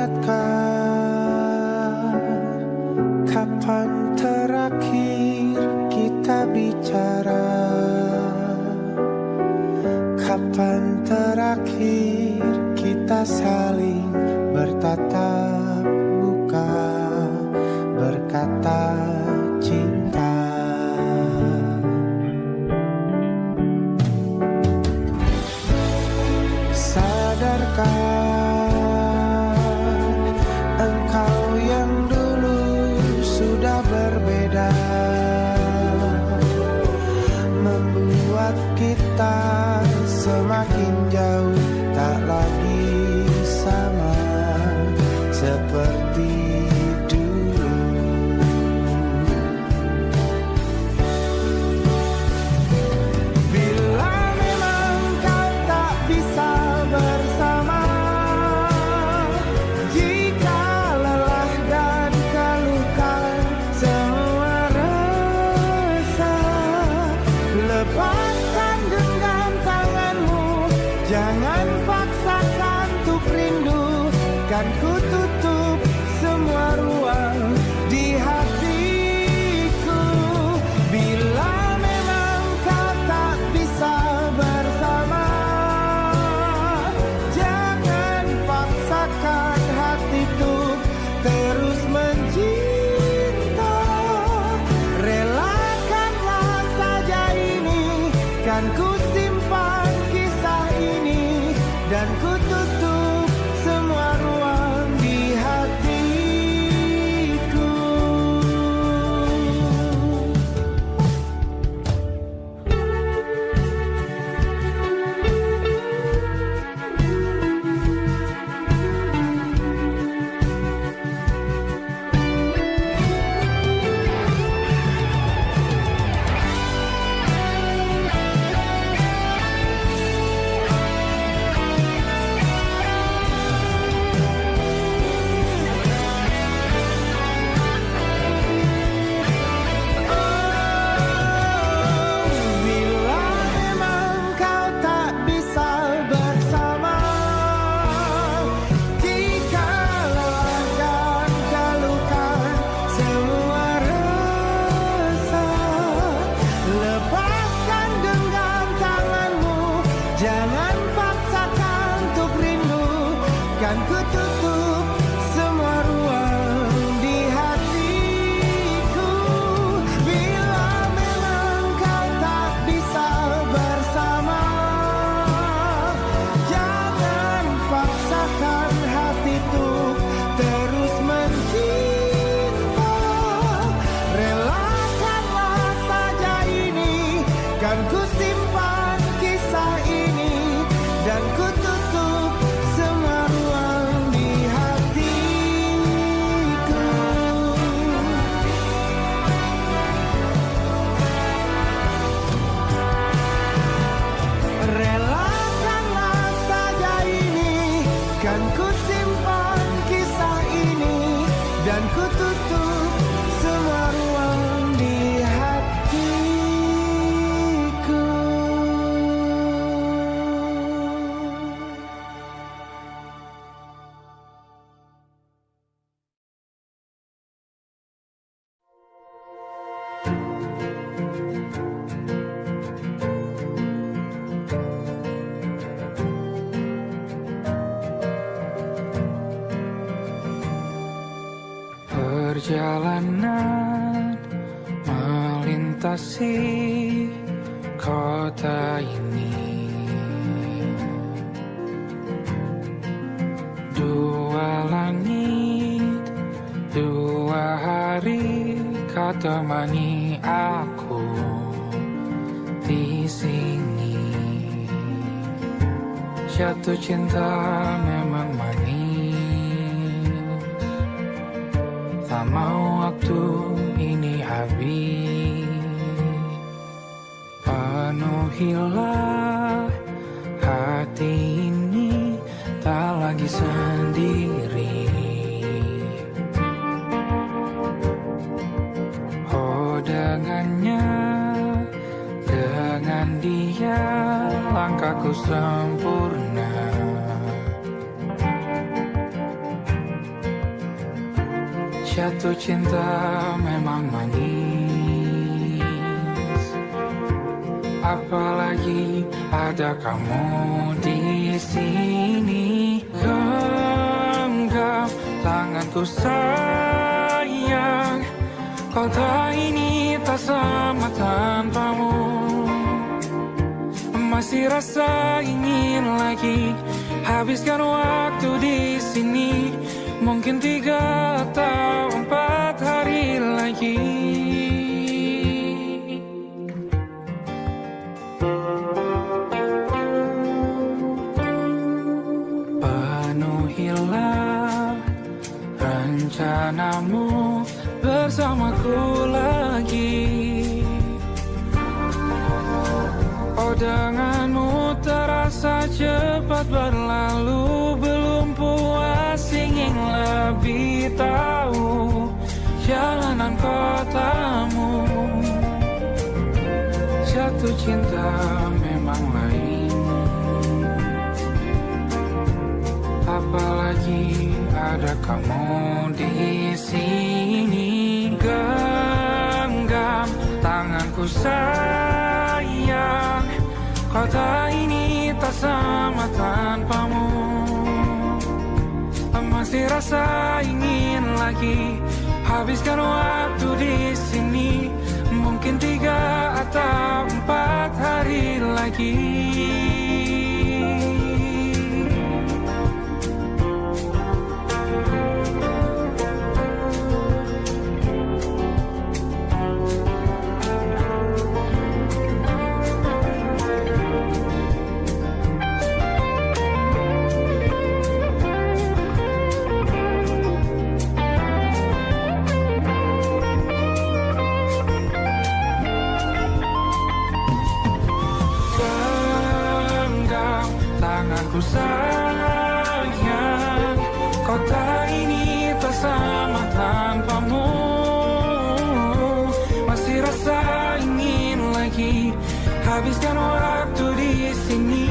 ingatkah kapan terakhir kita bicara? Kapan terakhir kita saling bertatap muka, berkata cinta? Sadarkah engkau yang dulu sudah berbeda, membuat kita semakin jauh, tak lagi sama seperti dulu. Bila memang kau tak bisa bersama, jika lelah dan keluhkan semua rasa, lepaskan genggam tanganmu, jangan paksakan untuk rindu. Kan ku tutup semua ruang di hatiku. Bila memang kau tak bisa bersama, jangan paksakan hatiku terus mencinta. Relakanlah saja ini, kan ku simpan kisah ini, dan ku tutup semua ruang di hatiku. Bila memang kau tak bisa bersama, jika lelah dan keluhkan semua rasa, lepaskan genggam tanganmu, jangan paksakan untuk rindu. Kan ku tutup semua ruang di hatiku. Bila memang kau tak bisa bersama, jangan paksakan hatiku terus mencinta. Relakanlah saja ini, kan ku simpan kisah ini, dan ku tutup semua ruang di hatiku. Relakanlah saja ini, kan ku simpan kisah ini, dan ku tutup semua ruang di hatiku. Perjalanan melintasi kota ini, dua langit, dua hari kau temani aku di sini. Jatuh cinta memang manis, tak mau waktu ini habis. Penuhilah hati ini, tak lagi sendiri. Oh dengannya, dengan dia langkahku sempurna. Jatuh cinta memang manis, apalagi ada kamu di sini. Genggam tanganku sayang, kota ini tak sama tanpamu. Masih rasa ingin lagi habiskan waktu di sini. Mungkin 3 atau 4 hari lagi. Penuhilah rencanamu bersamaku lagi. Oh, denganmu terasa cepat berlalu. Belum puas ingin lebih tahu jalanan kotamu. Jatuh cinta memang lain, apalagi ada kamu di sini. Genggam tanganku sayang, kota ini tak sama tanpamu. Masih rasa ingin lagi habiskan waktu di sini. Mungkin 3 atau 4 hari lagi. Tanganku sayang, kota ini tak sama tanpamu. Masih rasa ingin lagi habiskan waktu di sini.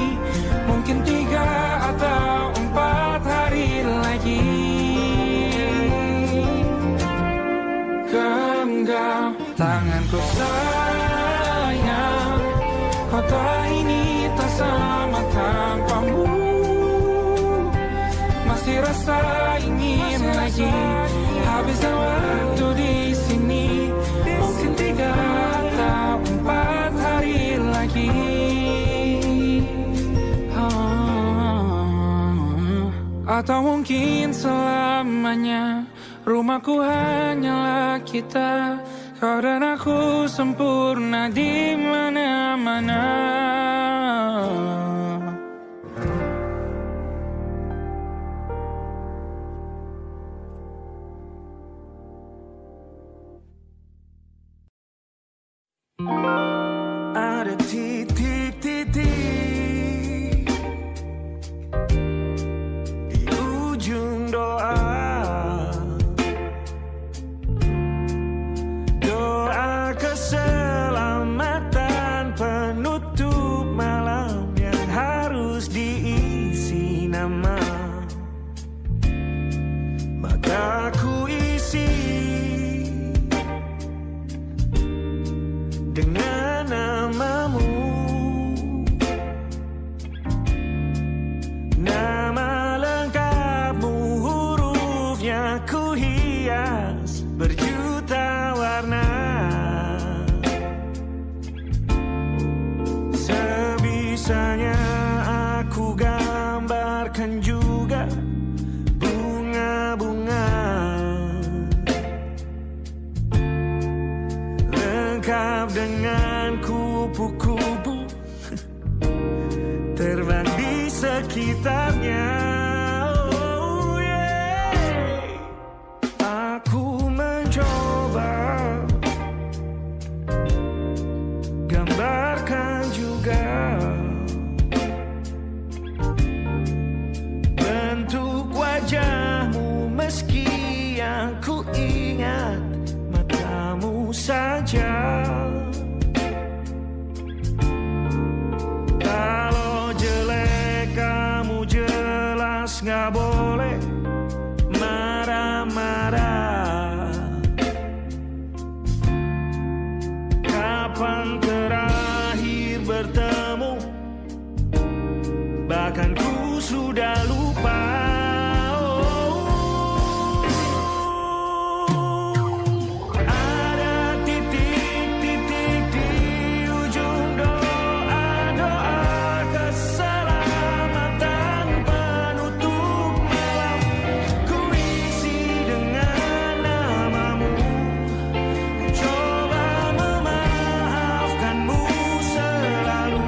Mungkin 3 atau 4 hari lagi. Genggam tanganku sayang, kota ini tak sama tanpamu. Masih rasa ingin lagi habiskan waktu di sini. Mungkin 3 atau 4 hari lagi. Atau mungkin selamanya. Rumahku hanyalah kita, kau dan aku sempurna di mana-mana. Ada titik-titik di ujung doa. Doa keselamatan penutup malam yang harus diisi nama. Maka ku isi dengan namamu. Nama lengkapmu, hurufnya ku hias berjuta warna. Sebisanya aku gambarkan juga bunga-bunga, lengkap dengan kupu-kupu terbang di sekitarnya. Oh yeah. Aku mencoba gambarkan juga bentuk wajahmu, meski yang ku ingat matamu saja. Kalau jelek kamu jelas gak boleh marah-marah. sudah lupa. Ada titik-titik di ujung doa-doa keselamatan penutup malam. Ku isi dengan namamu, coba memaafkanmu selalu.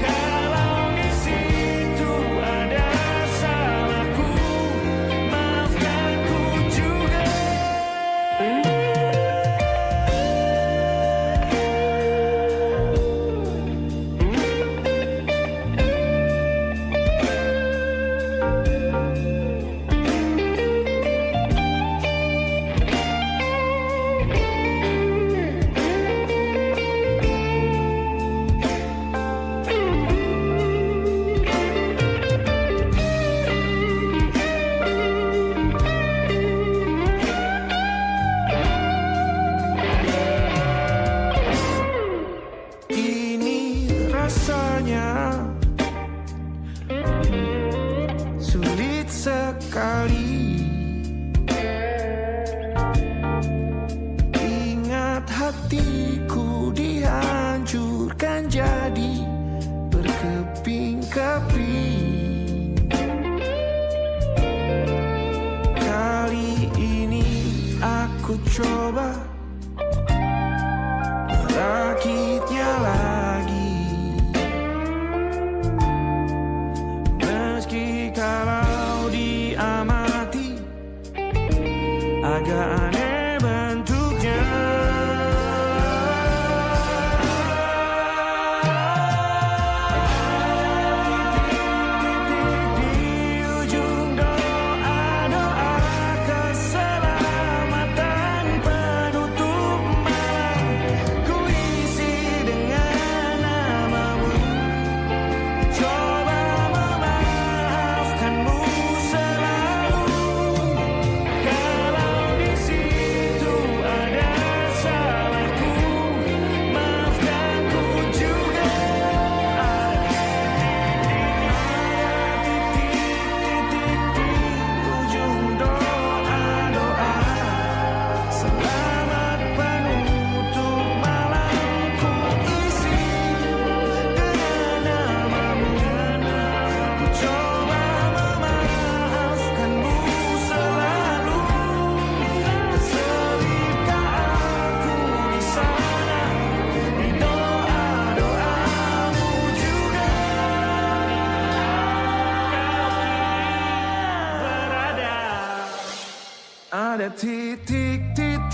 Kalau di situ ada salahku, maafkan ku juga. Ini rasanya sulit sekali. Ingat hatiku dihancurkan jadi berkeping-keping. Kali ini aku coba merakitnya lagi. Meski kalau diamati agak aneh bentuknya. Titik-titik di ujung doa-doa keselamatan penutup malam. Ku isi dengan namamu, coba memaafkanmu selalu. Kalau di situ ada salahku, maafkan ku juga. Ada titik-titik di ujung doa-doa selamat penutup malam. Ku isi dengan namamu, ku coba memaafkanmu selalu. Selipkah aku di sana, di doa-doamu juga. Berada ada titik-titik.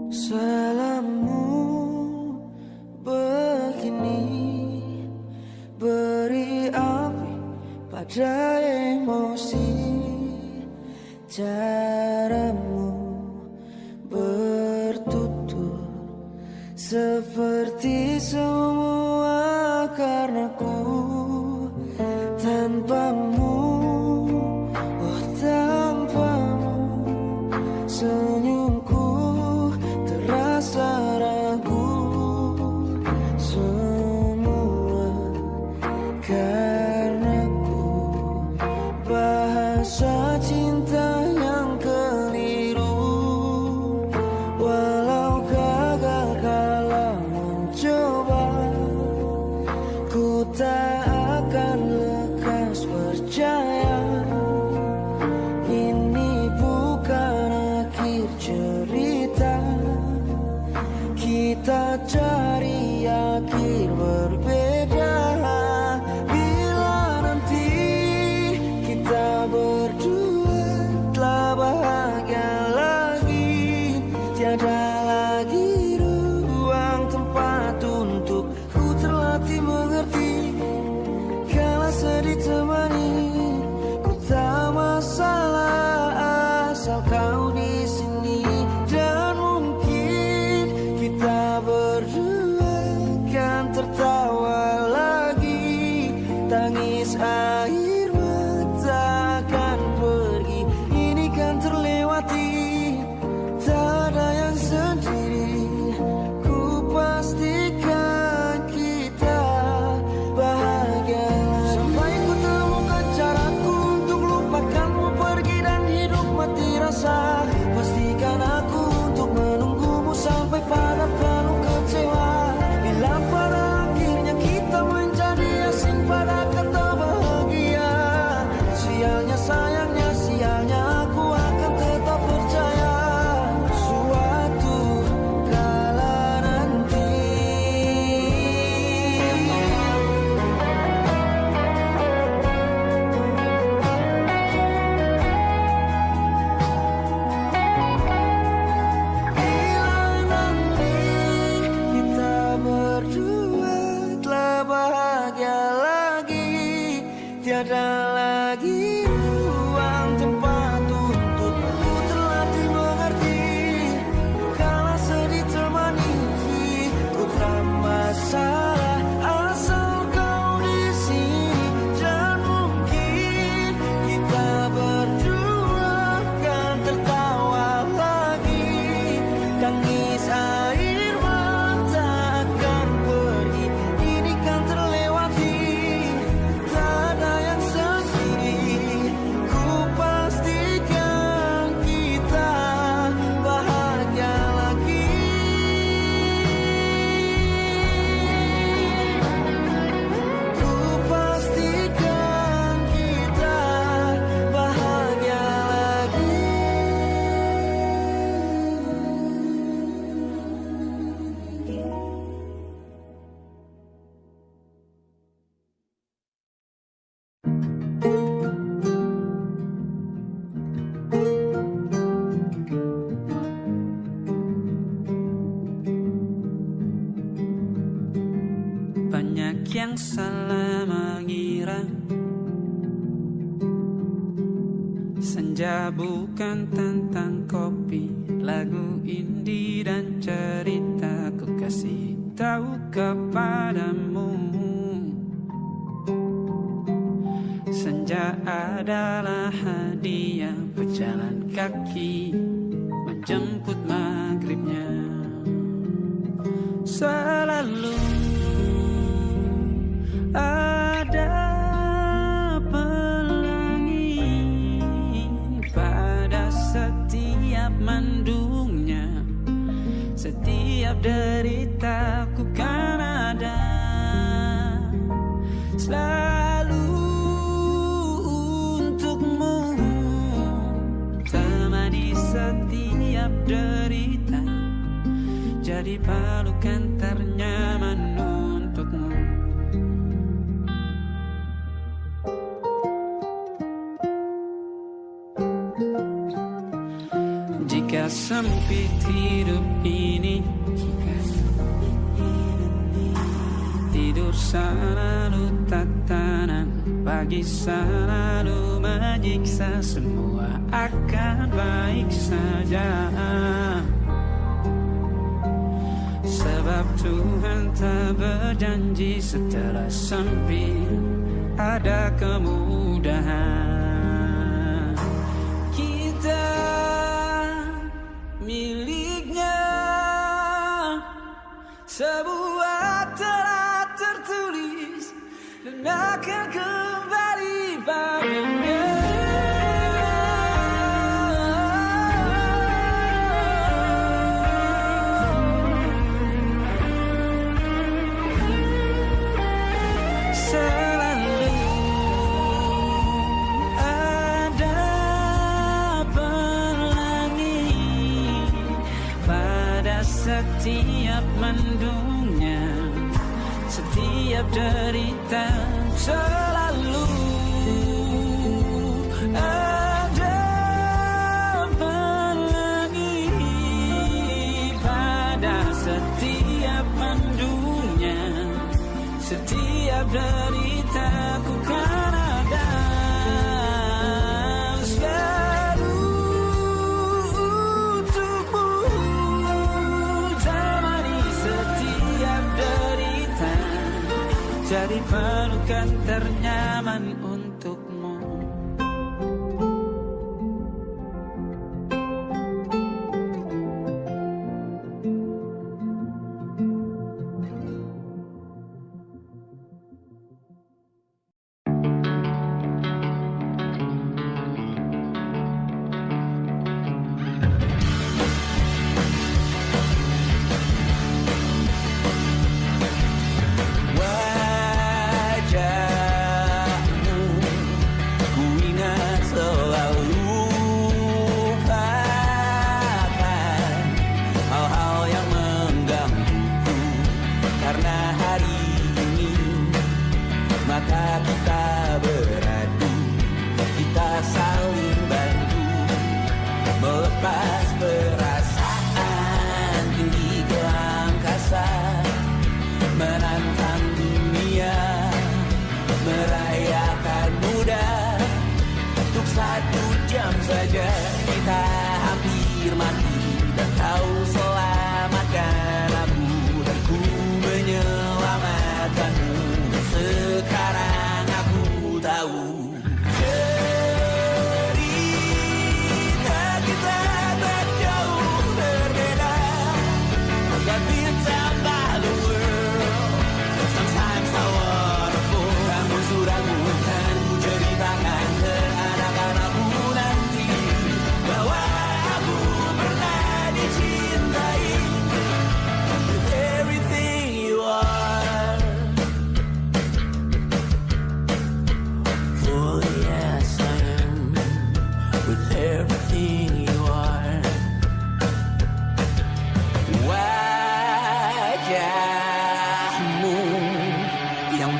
Salahmu begini, beri api pada emosi. Caramu bertutur seperti semua karenaku. Tanpamu, oh tanpamu, senyumku terasa ragu. Semua karenaku, bahasa cinta yang keliru. Walau gagal kalau mencoba, ku tak akan lekas percaya. Ini bukan akhir cerita, kita cari akhir berbeda. Bila nanti kita berdua telah bahagia lagi, tiada lagi ruang tempat untuk ku terlatih mengerti. bahagia lagi. Tiada lagi ruang tempat untukku terlatih mengerti. Kala sedih termanisi, ku tak masalah asal kau di sini. Dan mungkin kita berdua kan tertawa lagi. Tangis air mata akan pergi, ini kan terlewati. Tak ada yang sendiri, ku pastikan kita bahagia lagi. Ku pastikan kita bahagia lagi. Banyak yang salah mengira senja bukan tentang kopi, lagu indie dan cerita. Ku kasih tahu kepadamu, senja adalah hadiah berjalan kaki menjemput maghribnya. Selalu ada pelangi pada setiap mendungnya. Setiap deritaku kan ada selalu untukmu. Temani setiap derita, jadi pelukan ternyaman untukmu. Jika sempit hidup ini, tidur selalu tatanan, pagi selalu menyiksa, semua akan baik saja. Sebab Tuhan tak berjanji setelah sempit ada kemudahan. Kita miliknya, sebuah telah tertulis dan akan kembali baginya. Selalu ada pelangi pada setiap mendungnya, setiap derita. Selalu ada pelangi pada setiap mendungnya, setiap deritaku kan ada selalu untukmu. Temani setiap derita, jadi pelukan ternyaman untukmu. Wajahmu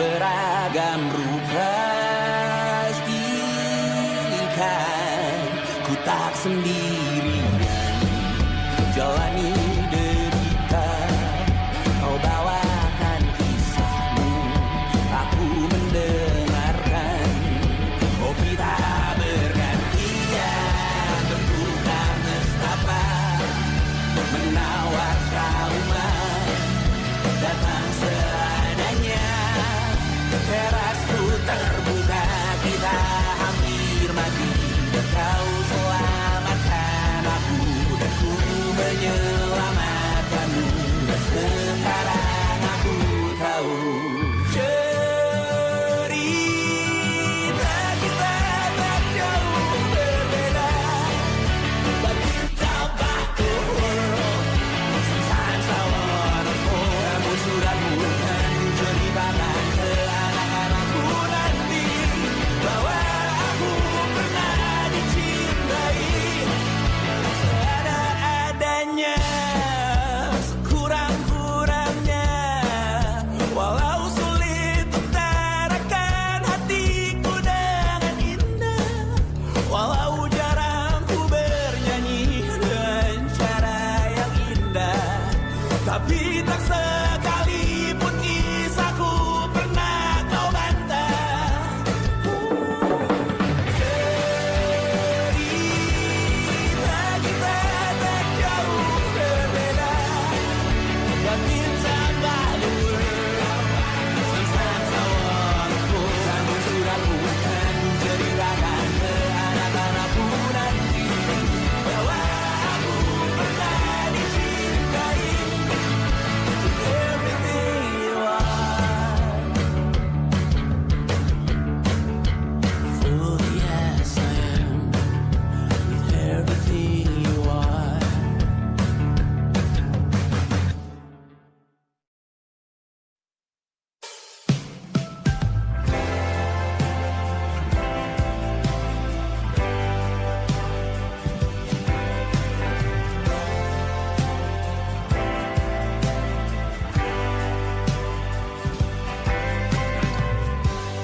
beragam rupa pastikan ku tak sendirian jalani derita. Kau bawakan kisahmu, aku mendengarkan. Oh kita bergantian bertukar nestapa, menawar trauma datang seadanya. Terasku terbuka, kita hampir mati. Kau selamatkan aku dan ku menyelamatkanmu. Dan sekarang aku tahu cerita kita tak jauh berbeda. But it's about the world. Sometimes I wanna fall. Kamu sudah bukan ceritakan ke anak-anakku nanti bahwa aku pernah dicintai seada-adanya, sekurang-kurangnya. Walau sulit utarakan hatiku dengan indah, walau jarang ku bernyanyi dengan cara yang indah, tapi tak sekalipun kisahku pernah kau bantah. Cerita kita tak jauh berbeda, but it's about the world. Sometimes I wanna fall. Kamu sudah bukan ceritakan ke anak-anakku nanti bahwa aku pernah dicintai. Everything you are, fully as I am, with everything you are.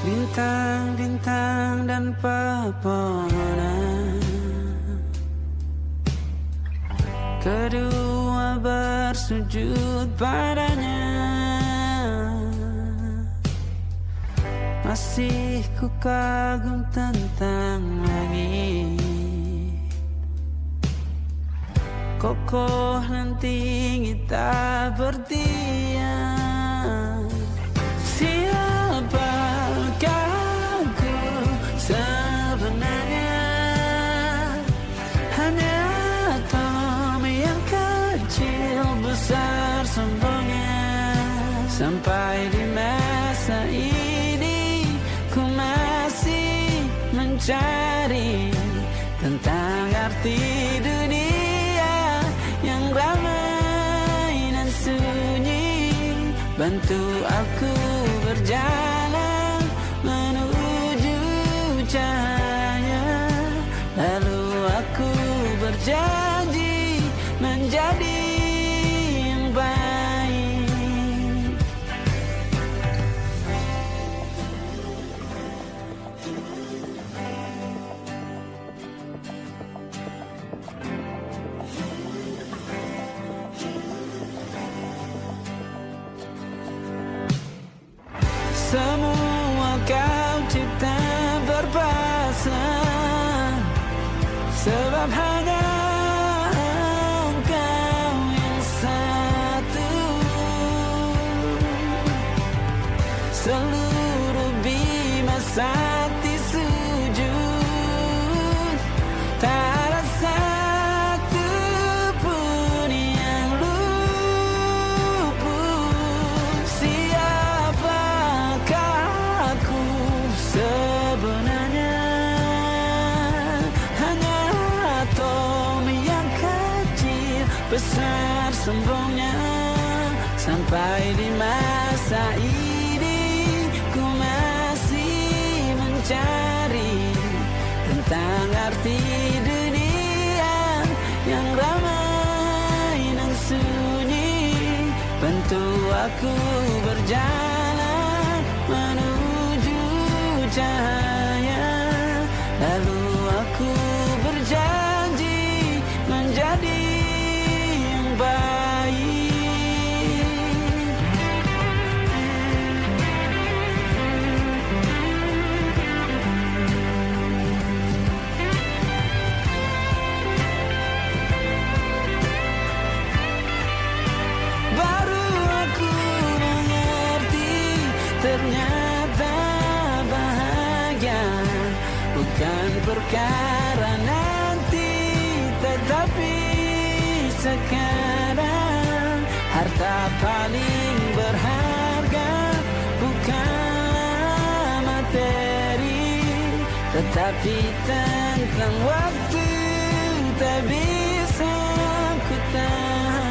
Bintang-bintang dan pepohonan, kedua bersujud padanya. Masih ku kagum tentang langit, kokoh dan tinggi tak berdiam. Siapakah aku sebenarnya? Hanya atom yang kecil besar sombongnya. Sampai di masa ini ku masih mencari tentang arti dunia yang ramai dan sunyi. Bantu aku berjalan menuju cahaya, lalu aku berjanji menjadi yang baik. Semua kau cipta berpasang, sebab hanya engkau yang satu. Seluruh bima sakti sujud, tak ada satu pun yang luput. Siapakah aku sebenarnya? Hanya atom yang kecil besar sombongnya. Sampai di masa ini ku masih mencari tentang arti dunia yang ramai dan sunyi. Bantu aku berjalan menuju cahaya. Lalu aku berjanji menjadi yang baik. Baru aku mengerti ternyata bahagia bukan perkara nanti, tetapi sekarang. Harta paling berharga bukanlah materi, tetapi tentang waktu tak bisa ku tahan.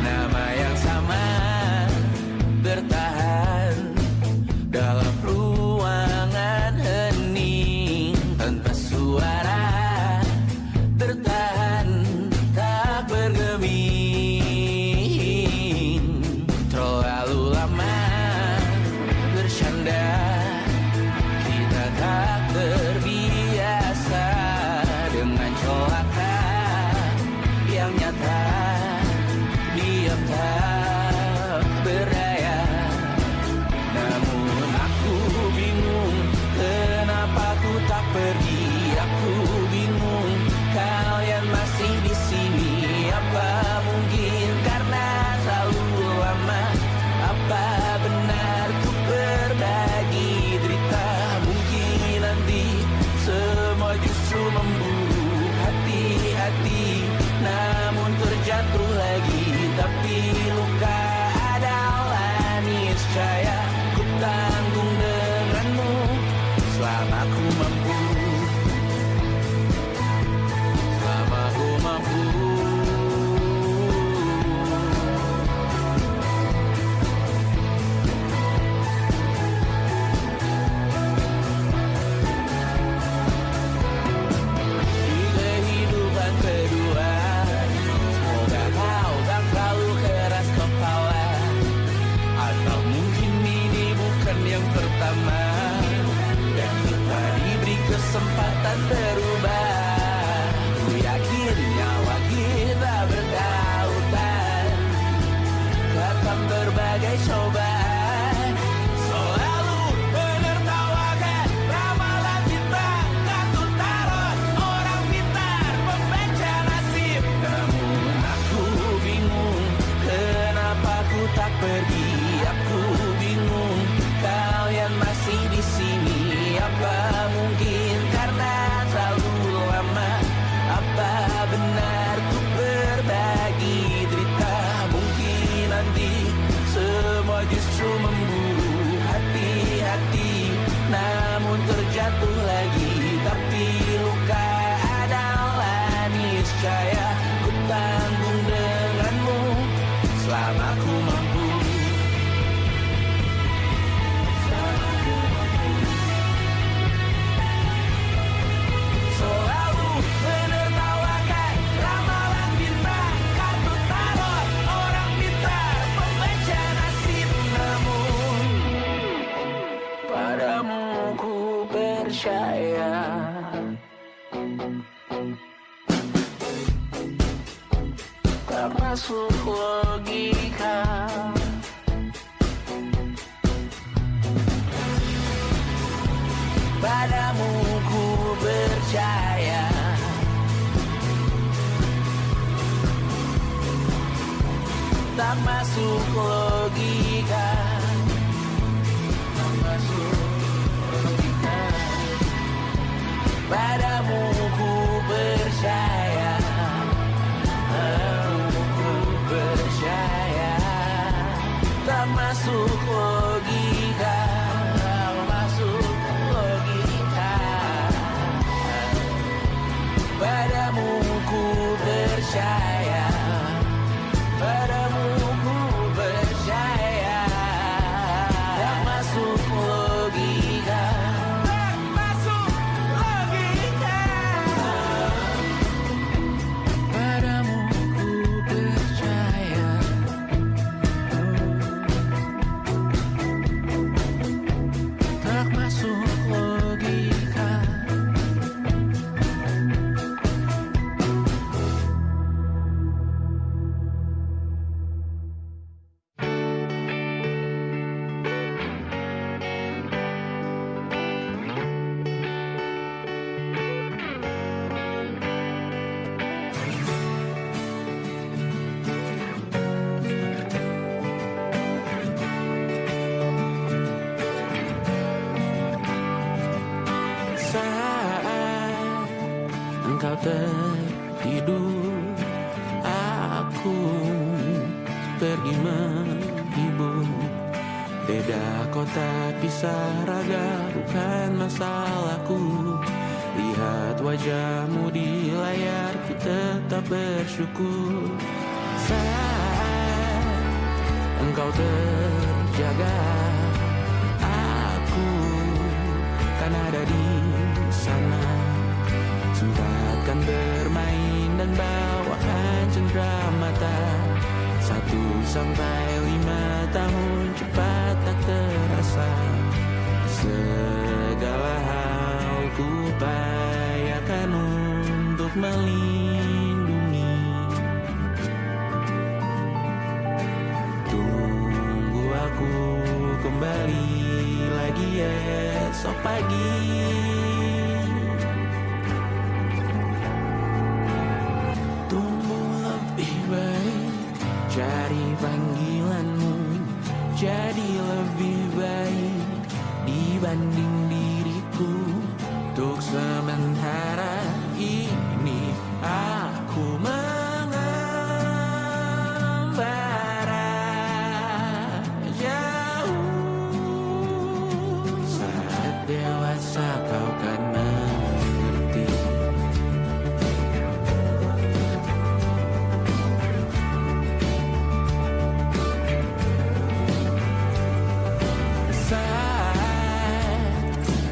Nama yang sama bertahan dalam ruangan hening tanpa suara, bertahan tak bergeming. Terlalu lama bersandar, kita tak terbiasa dengan celaka yang nyata. Diam tak berdaya, namun aku bingung kenapa ku tak pergi. Aku bingung kalian masih di sini. Apa mungkin karena terlalu lama? Apa benar ku berbagi derita? Mungkin nanti semua justru memburu hati-hati, namun terjatuh lagi. Tapi luka adalah niscaya, ku tanggung denganmu selama ku mampu. Selama ku mampu. Di kehidupan kedua, semoga kau tak terlalu keras kepala. Atau mungkin ini bukan yang pertama, dan kita diberi kesempatan berubah. Ku yakin nyawa kita bertautan, datang berbagai cobaan. Selalu menertawakan ramalan cinta, kartu tarot orang pintar membaca nasib. Namun aku bingung kenapa ku tak pergi. Aku bingung kalian masih di sini. Apa mungkin karena terlalu lama? Apa benar ku berbagi derita? Mungkin nanti semua justru memburu hati-hati, namun terjatuh lagi. Tapi luka adalah niscaya, ku tanggung denganmu selama ku mampu. Selalu menertawakan ramalan bintang, kartu tarot orang pintar membaca nasib. Namun padamu ku percaya. Tak masuk logika. Padamu ku percaya. Tak masuk logika. kau tertidur, aku pergi menghibur. Beda kota pisah raga bukan masalahku. Lihat wajahmu di layar, ku tetap bersyukur. Saat engkau terjaga, aku kan ada di sana. Sempatkan bermain dan bawakan cenderamata. 1-5 tahun cepat tak terasa. Segala hal ku upayakan untuk melindungi. Tunggu aku kembali lagi esok pagi. Tumbuh lebih baik, cari panggilanmu, jadi lebih baik dibanding diriku. Untuk sementara ini aku mengembara jauh. Saat dewasa kau kan mengerti.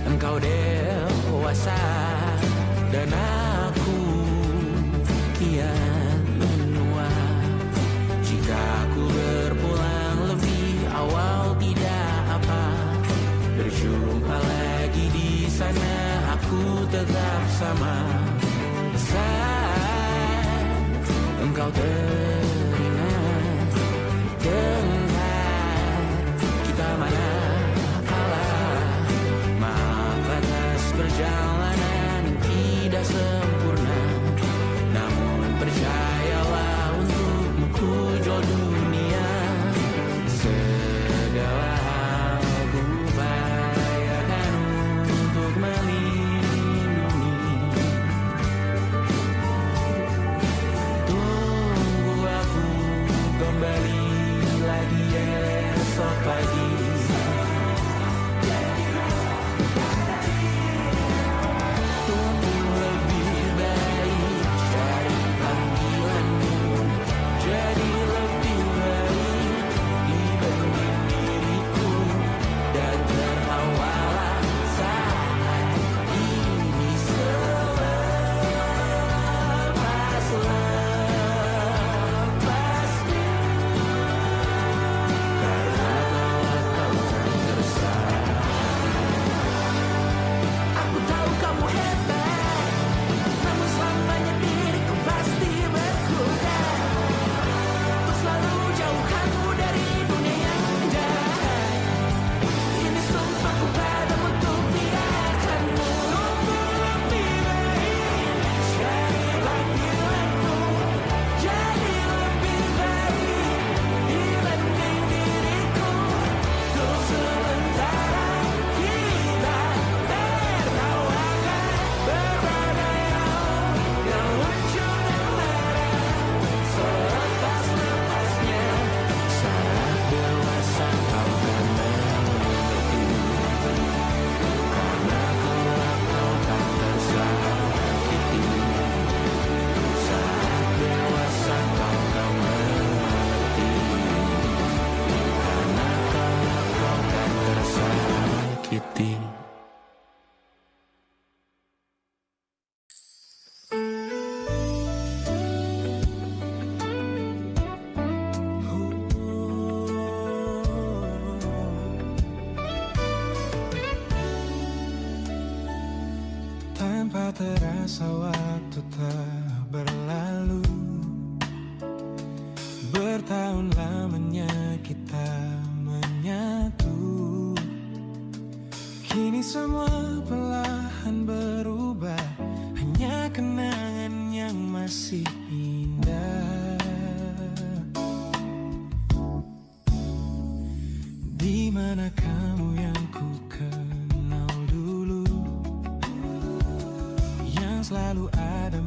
Engkau dewasa dan aku kian menua. Jika aku berpulang lebih awal tidak apa. Berjumpa lagi di sana, aku tetap sama. Saat engkau teringat tentang kita mana perjalanan tidak sempurna, namun percayalah untukmu ku jual dunia. Segala hal ku upayakan untuk melindungi. Tunggu aku kembali lagi esok pagi. Tanpa terasa waktu telah berlalu. Bertahun lamanya kita menyatu. Kini semua perlahan berubah, hanya kenangan yang masih indah. Di mana kamu yang ku kenal dulu, yang selalu ada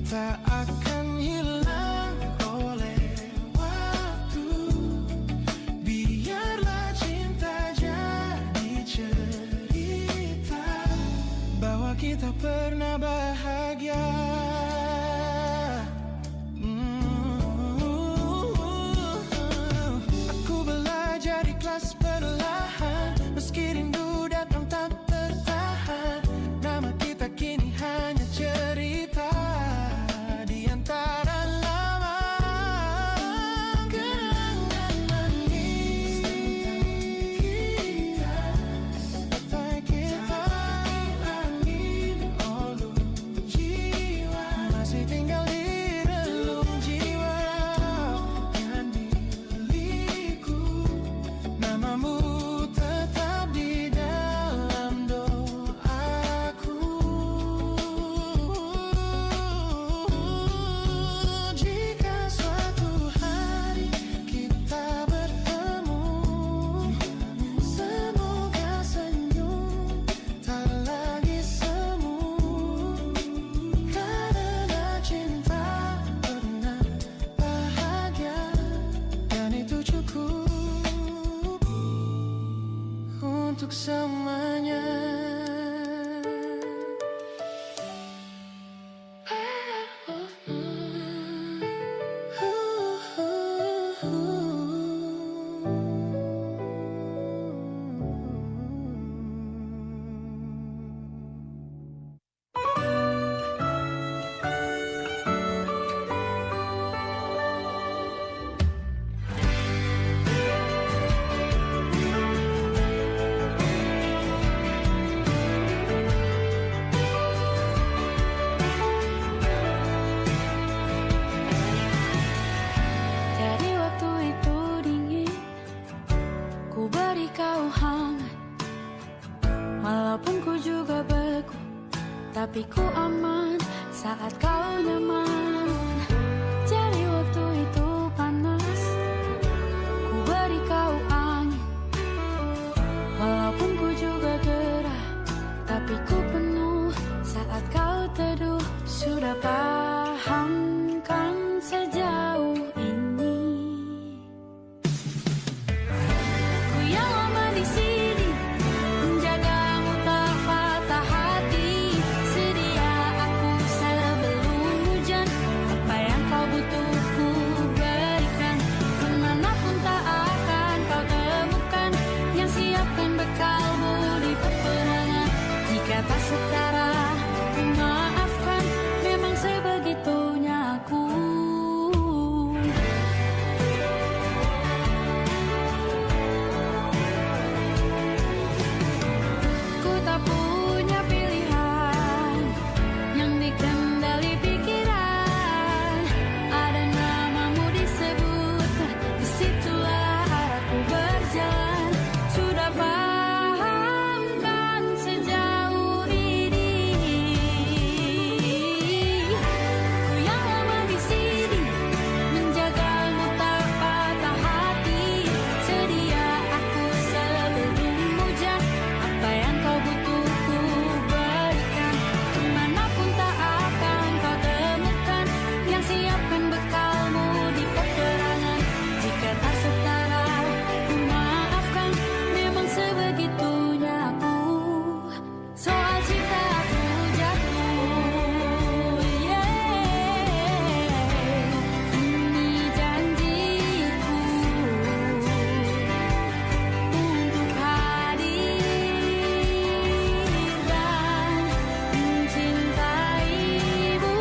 tak akan hilang oleh waktu. Biarlah cinta jadi cerita bahwa kita pernah bahagia. Aku belajar ikhlas perlahan, meski rindu datang tak tertahan. Nama kita kini hanya cerita di antara lama kenangan manis tentang kita. Angin ulu jiwa masih tinggal di relung jiwa yang milikku. Namamu tetap di dalam doaku. Jika suatu hari kita bertemu, semoga senyum tak lagi semu. Karena cinta pernah bahagia, dan itu cukup untuk semuanya. Jadi waktu itu dingin, ku beri kau hangat. Walaupun ku juga beku, tapi ku aman saat kau nyaman. Jadi waktu itu panas, ku beri kau angin. Walaupun ku juga gerah, tapi ku penuh saat kau teduh. Sudah paham kan sejauh ini? Ku yang lama di sini, menjagamu tak patah hati. Sedia aku sebelum hujan, apa yang kau butuh ku berikan. Kemanapun tak akan kau temukan, yang siapkan bekalmu di peperangan. Jika tak setara, ku maafkan, memang sebegitunya aku. Ku tak punya pilihan yang dikendali pikiran. Ada namamu disebut, disitulah arahku berjalan. Sudah paham kan sejauh ini? Ku yang lama di sini, menjagamu tak patah hati. Sedia aku sebelum hujan, apa yang kau butuh ku berikan. Kemanapun tak akan kau temukan, yang siapkan bekalmu di peperangan. Jika tak setara, ku maafkan, memang sebegitunya aku. Soal cinta aku jatuh, ini janjiku untuk hadir dan mencintaimu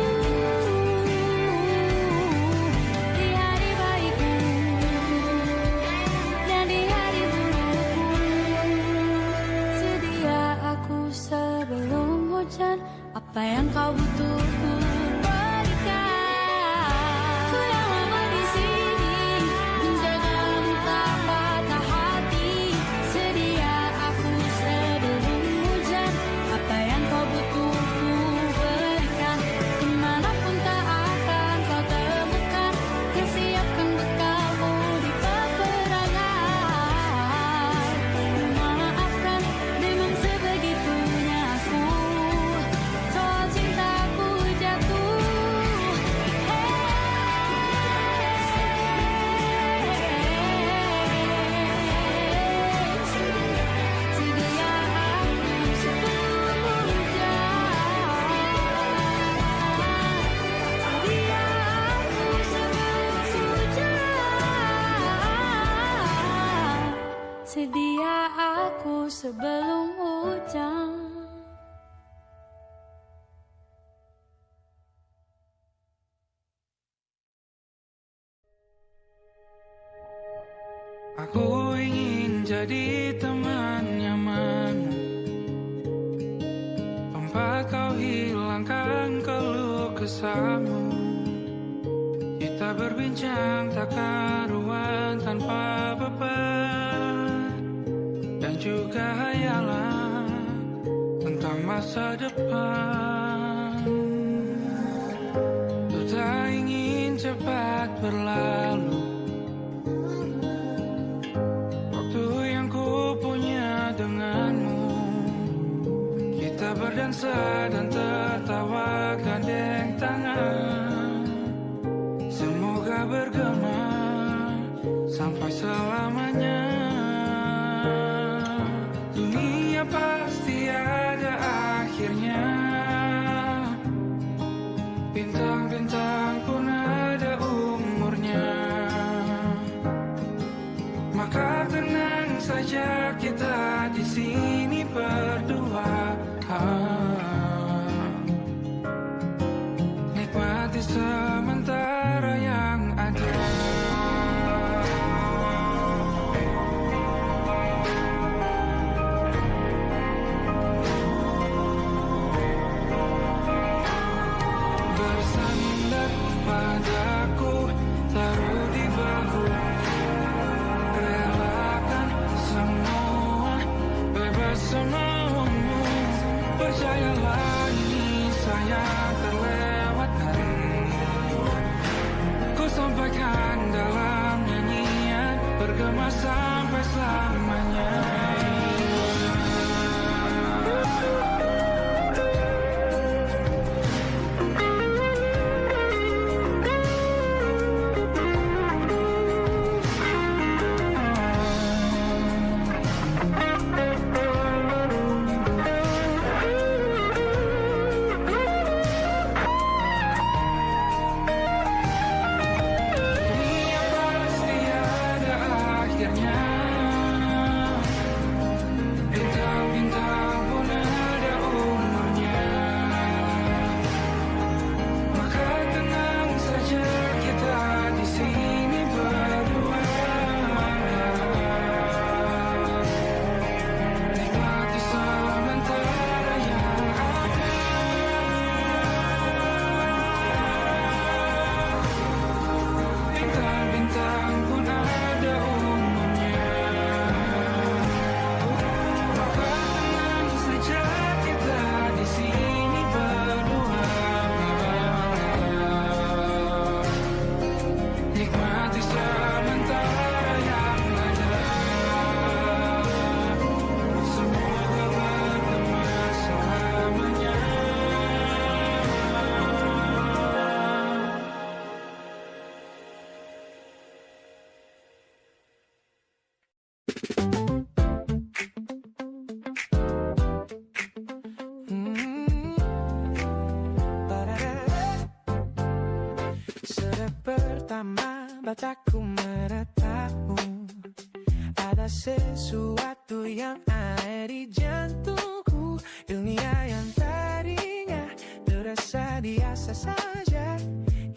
di hari baikku dan di hari burukku. Sedia aku sebelum hujan, apa yang kau butuh ku berikan. Ku yang lama di sini, menjagamu tak patah hati. Sedia aku sebelum hujan, apa yang kau butuh ku berikan. Kemanapun tak akan kau temukan, yang siapkan bekalmu di peperangan. Maafkan, memang sebegitunya aku. Soal cintaku jatuh. sedia aku sebelum hujan. Aku ingin jadi teman nyamanmu, tempat kau hilangkan keluh kesahmu. Kita berbincang tak karuan tanpa beban, dan juga hayalan tentang masa depan. Ku tak ingin cepat berlalu waktu yang ku punya denganmu. Kita berdansa dan tertawa gandeng tangan, semoga bergema sampai selamanya. Dunia pasti ada akhirnya, bintang-bintang pun ada umurnya. Maka tenang saja kita di sini berdua, nikmati sementara yang ada. Bersandar padaku, taruh di bahu, relakan semua, bebas semaumu. Percayalah ini sayang terlewatkan, ku sampaikan dalam nyanyian, bergema sampai selamanya. Dunia pasti ada akhirnya, bintang-bintang pun ada umurnya. Maka tenang saja kita di sini berdua, nikmati sementara yang ada. Bintang-bintang pun ada umurnya. Maka tenang saja kita di sini berdua, nikmati sementara yang ada. Semoga bergema selamanya. Sudah pertama mataku menatapmu, ada sesuatu yang ada di jantungku. Dunia yang tadinya terasa biasa saja,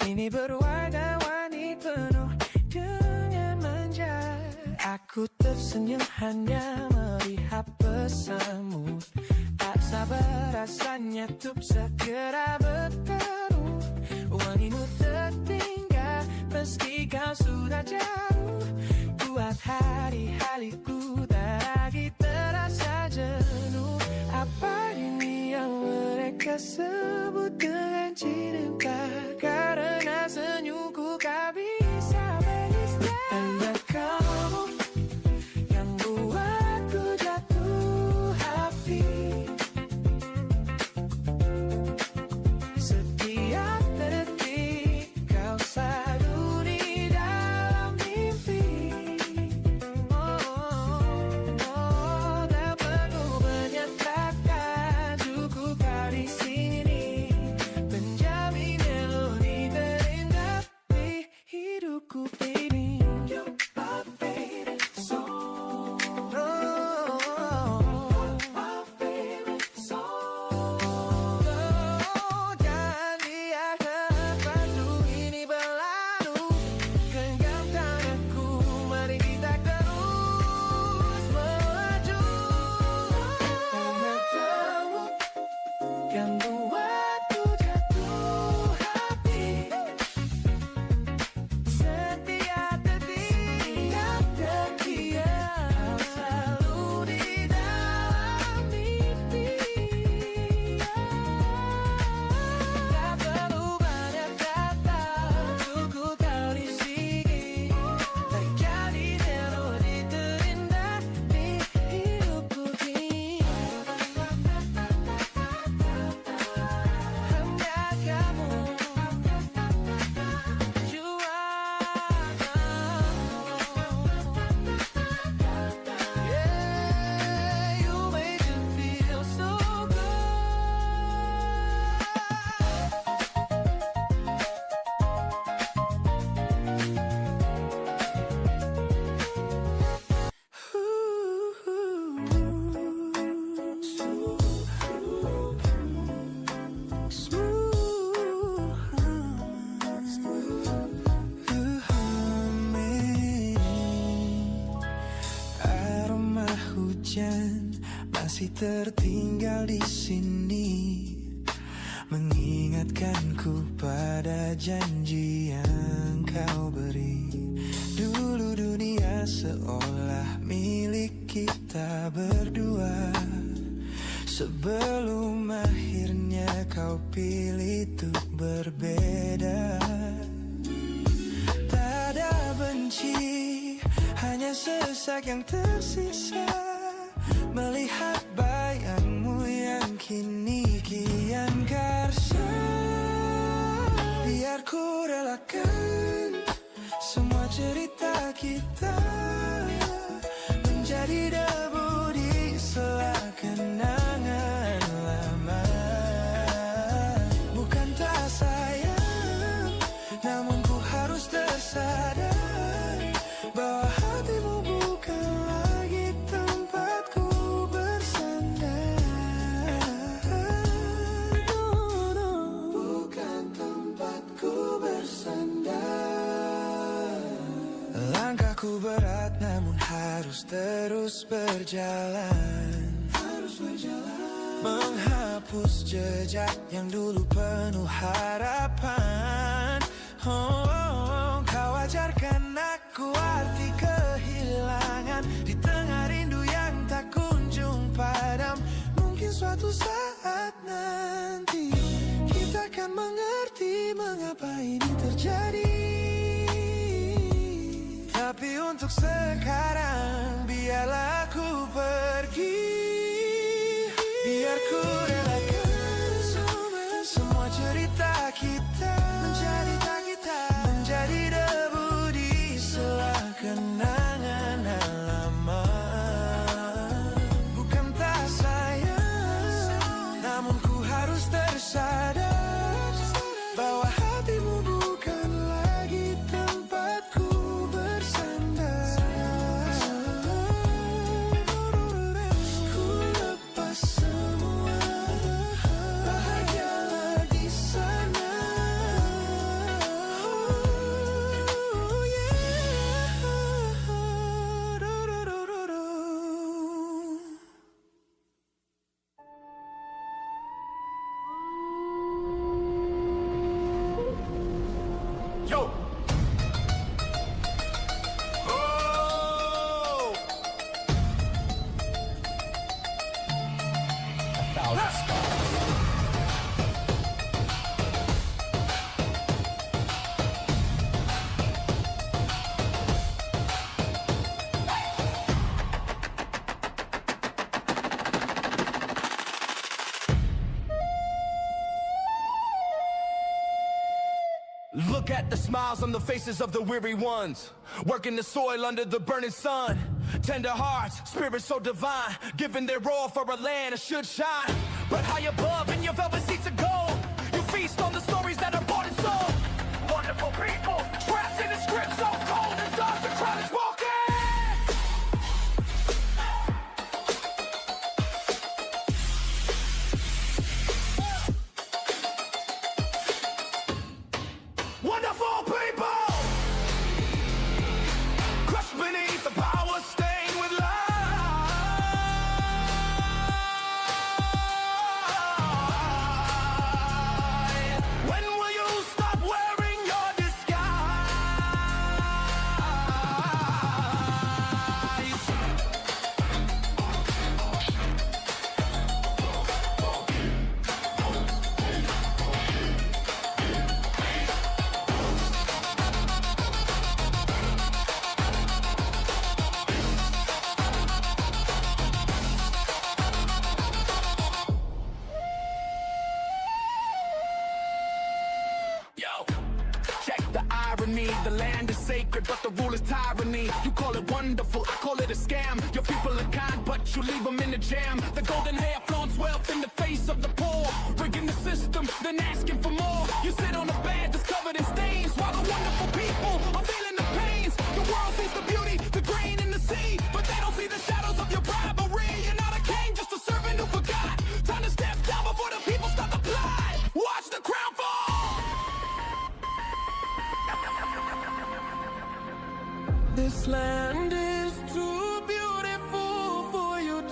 kini berwarna-warni penuh dengan manja. Aku tersenyum hanya melihat pesanmu, tak sabar rasanya untuk segera bertemu. Wangimu tertinggal meski kau sudah jauh, buat hari-hariku tak lagi terasa jenuh. Apa ini yang mereka sebut dengan cinta? Karena senyumku kau bisa beristirahat. Hanya kamu yang buatku jatuh hati. Setiap detik kau selalu di dalam mimpi. Oh, hujan masih tertinggal di sini, mengingatkanku pada janji yang kau beri. Dulu dunia seolah milik kita berdua, sebelum akhirnya kau pilih untuk berbeda. Tak ada benci, hanya sesak yang tersisa, melihat bayangmu yang kini kian karsa. Biar ku relakan semua cerita kita menjadi debu di sela kenangan lama. Bukan tak sayang, namun ku harus tersadar bahwa hatimu bukan lagi tempatku bersandar. Bukan tempatku bersandar. Langkahku berat namun harus terus berjalan, menghapus jejak yang dulu penuh harapan. Kau ajarkan aku arti kehilangan di tengah rindu yang tak kunjung padam. Mungkin suatu saat nanti kita akan mengerti mengapa ini terjadi. Tapi untuk sekarang biarlah aku pergi. Biar ku relakan semua cerita kita menjadi debu di sela kenangan lama. Bukan tak sayang, namun ku harus tersadar bahwa hatimu bukan lagi tempatku bersandar. Ku lepas semua, bahagialah di sana. Oh yeah. Yo! Oh! Look at the smiles on the faces of the weary ones, working the soil under the burning sun. Tender hearts, spirits so divine, giving their all for a land that should shine. But high above in your velvet seats of gold, you feast on the stories that are bought and sold. Wonderful people, trapped in a script so cold and dark, the crowd is walking. Wonderful people, crushed beneath the power stained with light. When will you stop wearing your disguise? Yo, check the irony. The land is sacred, but the rule is tyranny. You call it wonderful, I call it a scam. Your people are kind, but you leave them in the jam. The golden hair flaunts wealth in the face of the poor, rigging the system, then asking for more. You sit on a bed that's covered in stains, while the wonderful people are feeling the pains. The world sees the beauty, the grain in the sea, but they don't see the shadows of your bribery. You're not a king, just a servant who forgot. Time to step down before the people start to plot. Watch the crown fall. This land is too beautiful for you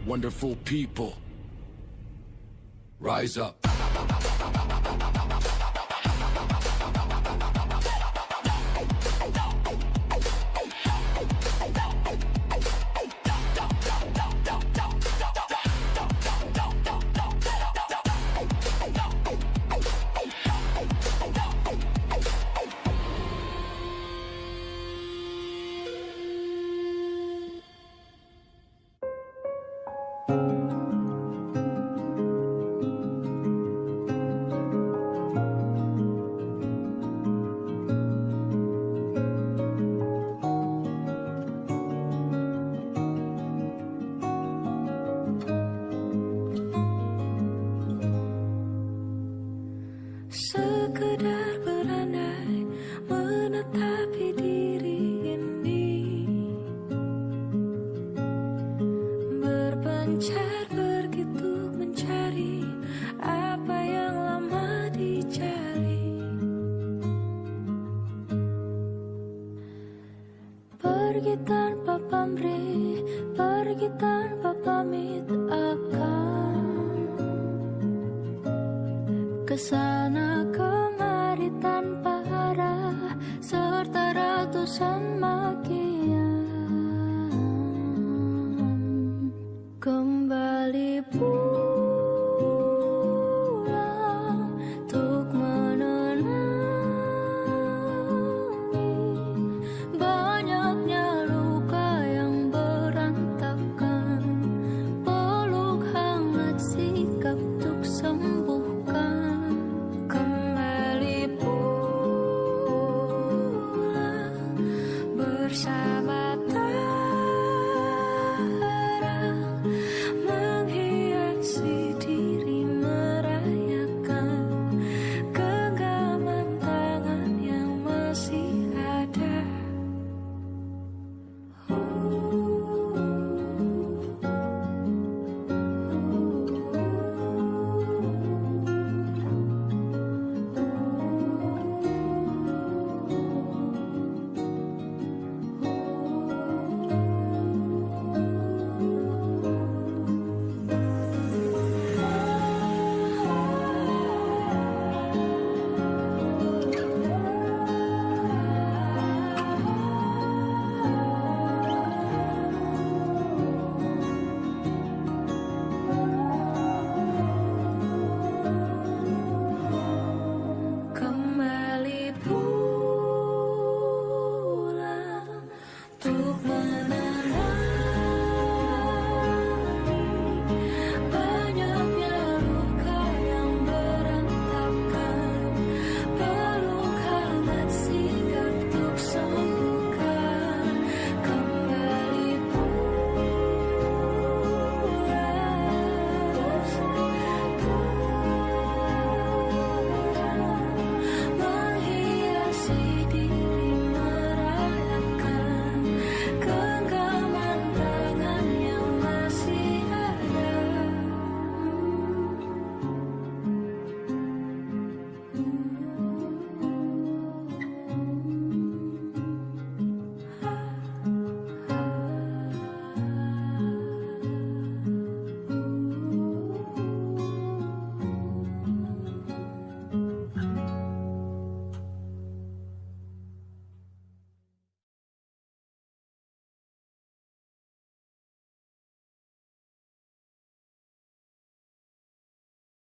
wonderful people. Rise up. Sekedar berandai menetapi diri ini, berpencar begitu mencari apa yang lama dicari. Pergi tanpa pamrih, pergi tanpa pamit akan kesal.